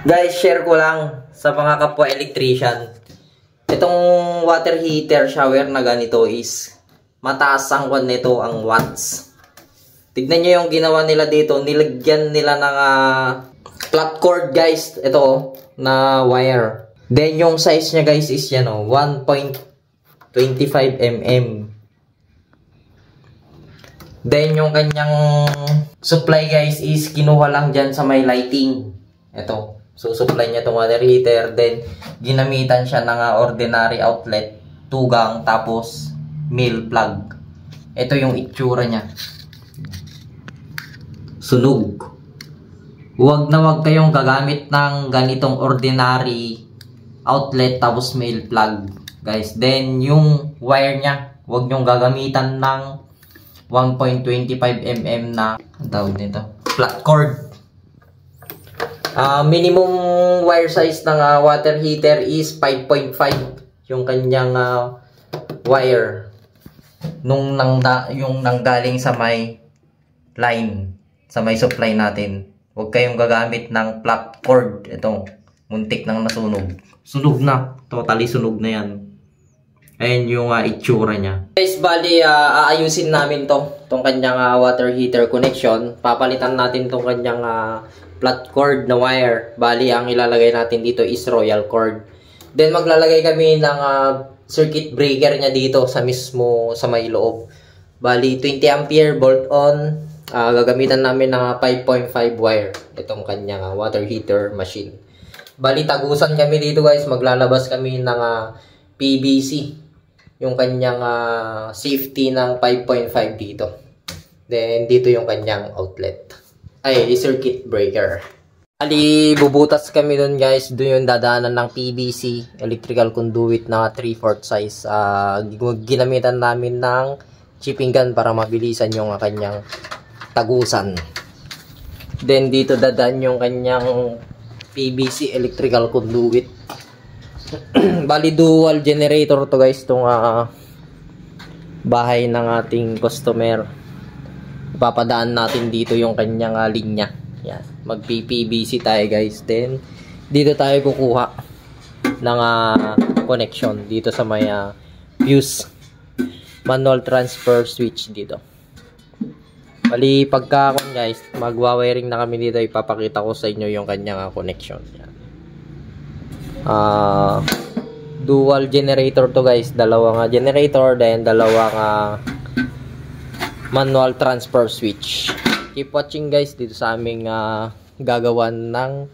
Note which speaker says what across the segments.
Speaker 1: Guys, share ko lang sa mga kapwa electrician. Itong water heater shower na ganito is mataas ang kwan nito, ang watts. Tignan nyo yung ginawa nila dito. Nilagyan nila ng flat cord guys. Ito na wire. Then yung size niya guys is yan 1.25 mm. Then yung kanyang supply guys is kinuha lang dyan sa may lighting. Ito. So, supply niya itong water heater. Then, ginamitan siya ng ordinary outlet, tugang, tapos male plug. Ito yung itsura niya. Sunog. Huwag na huwag kayong gagamit ng ganitong ordinary outlet, tapos male plug. Guys, then yung wire niya, huwag nyong gagamitan ng 1.25 mm na, ang tawag nito, flat cord. Minimum wire size ng water heater is 5.5 yung kanyang wire yung nanggaling sa may line, sa may supply natin. Huwag kayong gagamit ng flat cord. Ito, muntik nang nasunog. Sunog na. Totally sunog na yan. Ayan yung itsura niya. Guys, bali aayusin namin tong kanyang water heater connection. Papalitan natin tong kanyang flat cord na wire. Bali, ang ilalagay natin dito is royal cord. Then, maglalagay kami ng circuit breaker niya dito sa mismo, sa may loob. Bali, 20 ampere bolt on. Gagamitan namin ng 5.5 wire. Itong kanyang water heater machine. Bali, tagusan kami dito guys. Maglalabas kami ng PVC. Yung kanyang safety ng 5.5 dito. Then, dito yung kanyang outlet. Ay, circuit breaker. Ali, bubutas kami dun guys. Doon yung dadaanan ng PVC, electrical conduit na 3/4 size. Ginamitan namin ng chipping gun para mabilisan yung kanyang tagusan. Then, dito dadaan yung kanyang PVC electrical conduit. Bali, dual generator to guys. Itong bahay ng ating customer. Ipapadaan natin dito yung kanyang linya. Yan. Mag-PVC tayo guys. Then, dito tayo kukuha ng connection. Dito sa may fuse. Manual transfer switch dito. Bali, pagka guys, magwa-wiring na kami dito. Ipapakita ko sa inyo yung kanyang connection. Yan. Dual generator to guys. Dalawang generator. Then, dalawang manual transfer switch. Keep watching guys dito sa aming gagawan ng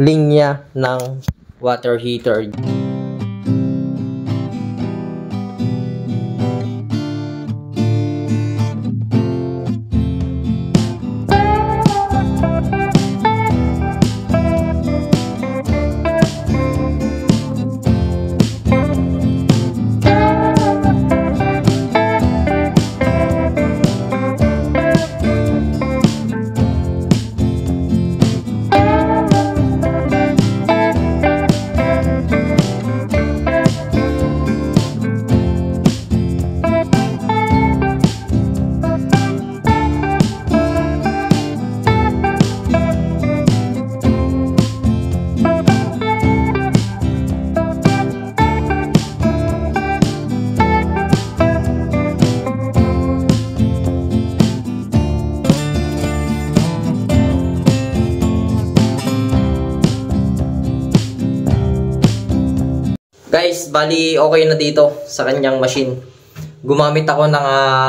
Speaker 1: linya ng water heater. Guys, bali okay na dito sa kanyang machine. Gumamit ako ng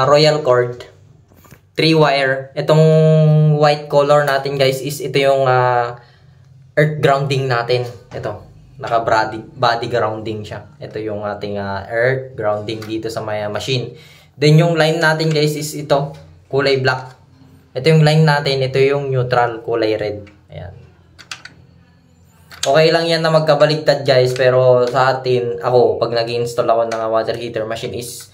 Speaker 1: royal cord, 3 wire. Itong white color natin guys is ito yung earth grounding natin. Ito, naka body grounding siya. Ito yung ating earth grounding dito sa may machine. Then yung line natin guys is ito, kulay black. Ito yung line natin, ito yung neutral, kulay red. Ayan. Okay lang yan na magkabaligtad guys, pero sa atin, ako, pag nag-install ako ng water heater machine is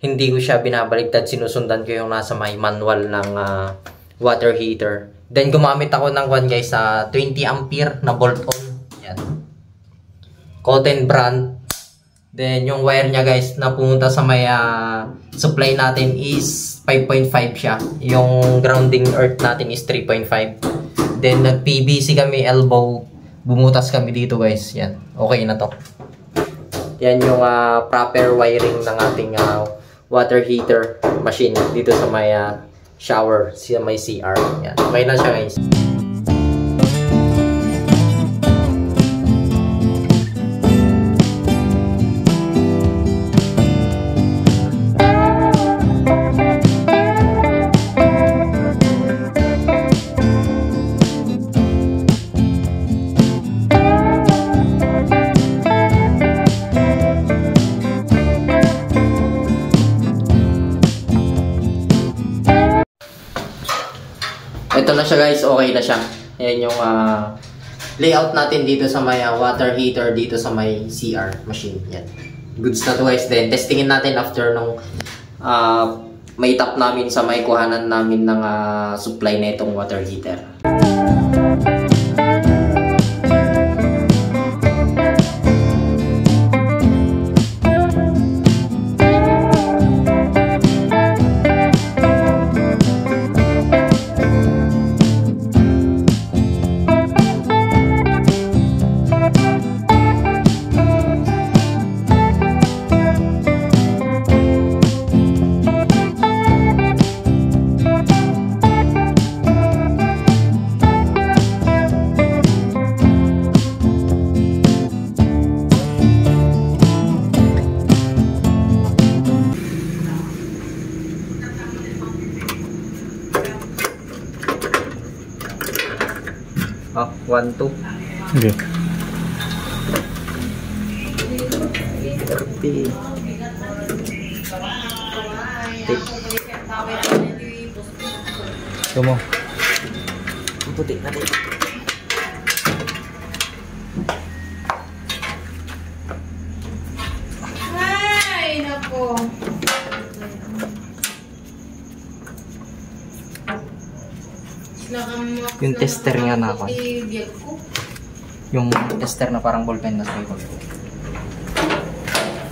Speaker 1: hindi ko siya binabaligtad, sinusundan ko yung nasa may manual ng water heater. Then gumamit ako ng 20 ampere na bolt on. Yan. Cotton brand. Then yung wire niya guys na pumunta sa may supply natin is 5.5 siya. Yung grounding earth natin is 3.5. Then nag-PVC kami elbow. Bumutas kami dito guys. Yan. Okay na to. Yan yung proper wiring ng ating water heater machine dito sa may shower, sa may CR. Yan. Okay na siya guys. Ito na siya guys, okay na siya. Ayan yung layout natin dito sa may water heater dito sa may CR machine. Yan. Goods na to guys. Then testingin natin after nung may tap namin sa may kuhanan namin ng supply na itong water heater. Oh, 1, 2.
Speaker 2: Okay.
Speaker 1: 30.
Speaker 2: Ito mo.
Speaker 1: Puti natin.
Speaker 3: Ay, nako.
Speaker 1: Yung tester nga na ako. Yung tester na parang ballpen na sa ibang.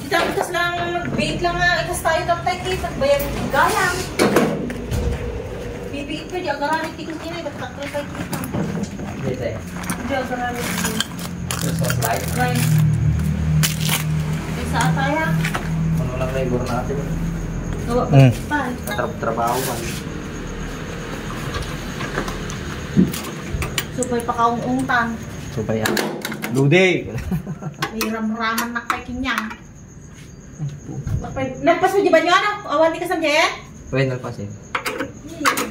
Speaker 3: Kita ikas lang, mag-bait lang nga. Ikas tayo tapay kay pagbayag ng gayang. Bibiit pa di agaran itikos nila. Ba't kay kita?
Speaker 1: Dito eh.
Speaker 3: Di agaran itikos.
Speaker 1: So, slide.
Speaker 3: Right. Isa ataya.
Speaker 1: Ano lang labor natin.
Speaker 3: Gawa ba? Pa.
Speaker 1: Trabaho man.
Speaker 3: Supay pa kaung-ungtan.
Speaker 1: Supay yan. Lude!
Speaker 3: May ram-raman na kay kinyang. Nagpas mo di ba nyo ano? Awan di ka sa mjayan?
Speaker 1: Pwede nagpasin.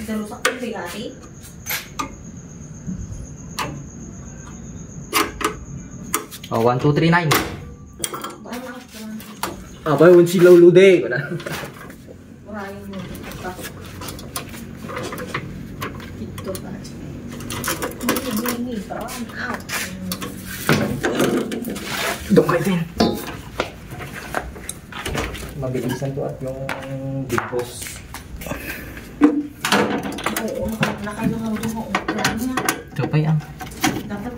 Speaker 3: Darusak ko yung bigati.
Speaker 1: Oh, 1, 2, 3, 9.
Speaker 3: Bahay
Speaker 1: Abay, un silaw lude!
Speaker 3: Maraming mo. Ito pa. Hindi, brown out.
Speaker 1: Doon kayo din. Mabilisan to at yung big boss.
Speaker 3: Oo, nakailang ako doon ang ulan niya.
Speaker 1: Supay yan.
Speaker 3: Dapat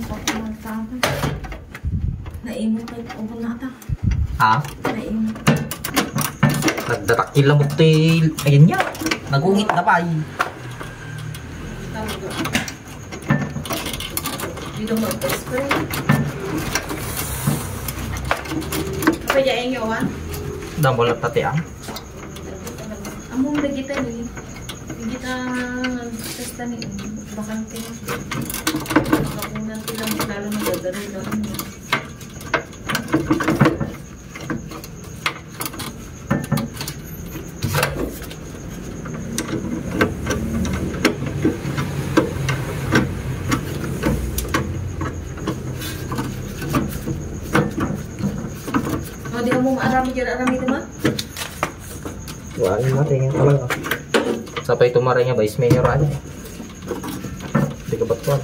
Speaker 3: pagkamatama. Naimong kayo pa ubon nata.
Speaker 1: Ha?
Speaker 3: Naimong.
Speaker 1: Nagdatakil lang mo tail. Ayun niya. Nagungit na pa.
Speaker 3: Tawag doon. Dito mag-spray. Papayain nyo, ha?
Speaker 1: Damo lang tati ang.
Speaker 3: Among lagita ni. Lagita testa ni. Bakante. Bakunan silang lalo magdadaro lang. Di mo maarami dyan, arami naman?
Speaker 1: Wala natin yan talaga. Sapay tumaray nga ba? Ismail rani. Hindi ka ba't ko?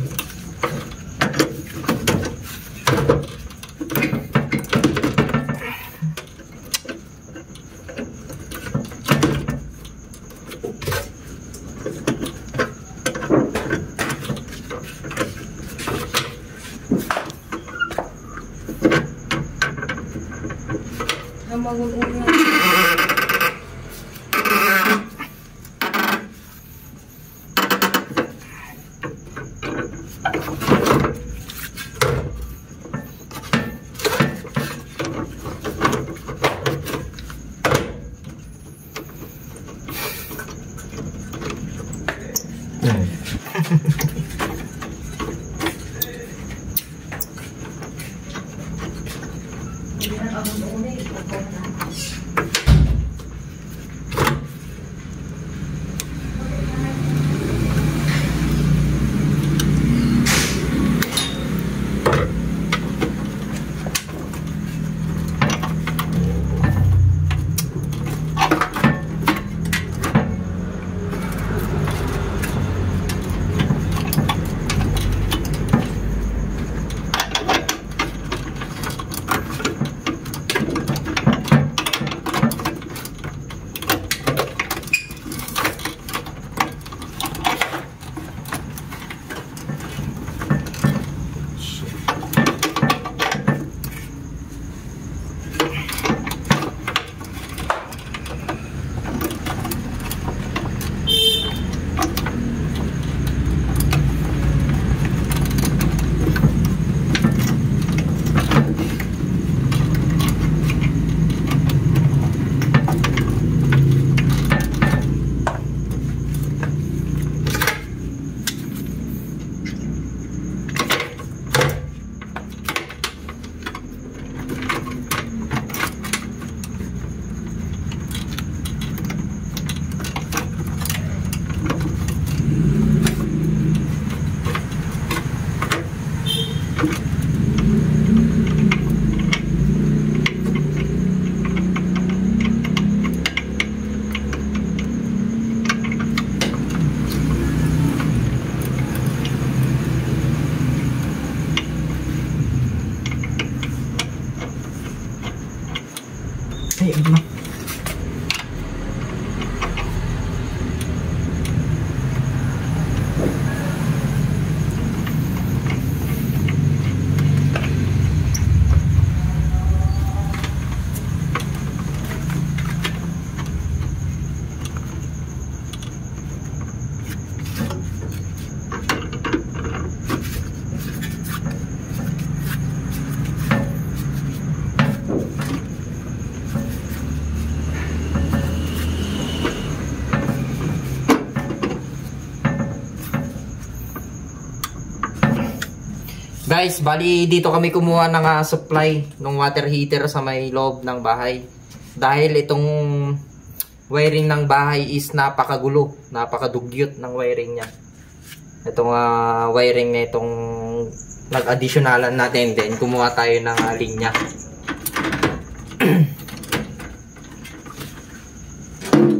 Speaker 1: Ay, ano na? Guys, bali dito kami kumuha ng supply ng water heater sa may loob ng bahay. Dahil itong wiring ng bahay is napakagulo, napakadugyot ng wiring niya. Itong wiring na itong nag-additionalan natin din, kumuha tayo ng linya.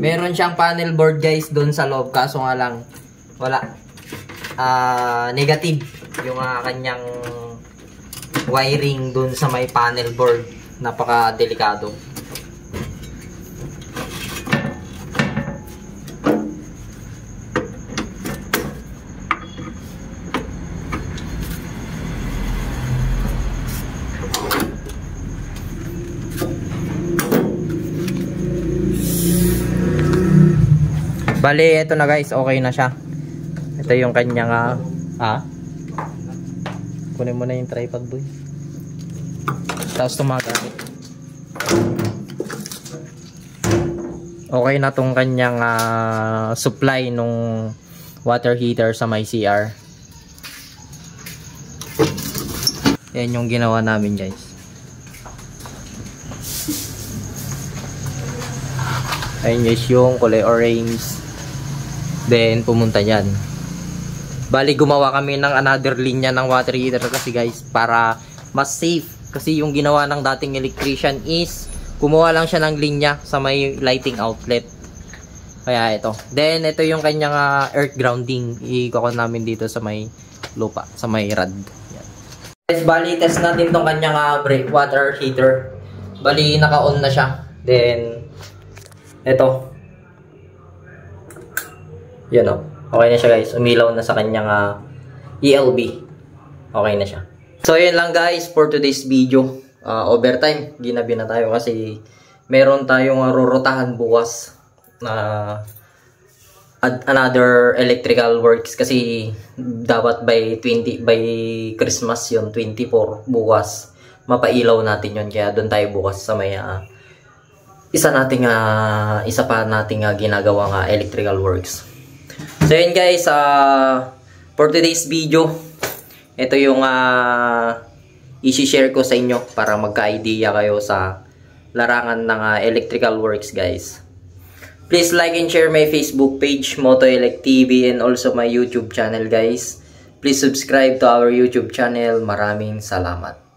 Speaker 1: Meron siyang panel board guys doon sa loob, kaso nga lang wala. Negative yung kanyang wiring dun sa may panel board. Napaka-delikado. Bali, ito na guys, okay na siya. Ito yung kanyang kunin mo na yung tripod boy. Tapos tumagamit. Okay na tong kanyang supply nung water heater sa my CR. Yan yung ginawa namin guys. Ayun guys yung kulay orange. Then pumunta yan. Bali gumawa kami ng another linya ng water heater kasi guys, para mas safe. Kasi yung ginawa ng dating electrician is kumuha lang siya ng linya sa may lighting outlet. Kaya ito. Then ito yung kanyang earth grounding. Ikakon namin dito sa may lupa, sa may rad. Yan. Guys, bali test natin tong kanyang water heater. Bali naka-on na siya. Then ito. Yan o. Okay na siya guys. Umilaw na sa kanyang ELB. Okay na siya. So yun lang guys for today's video. Overtime. Ginabi na tayo kasi meron tayong rorotahan bukas na another electrical works kasi dapat by Christmas yon 24 bukas mapailaw natin yon, kaya doon tayo bukas sa may isa pa nating ginagawang electrical works. So yun guys, for today's video, ito yung i-share ko sa inyo para magka-idea kayo sa larangan ng electrical works guys. Please like and share my Facebook page, Motoelect TV, and also my YouTube channel guys. Please subscribe to our YouTube channel. Maraming salamat.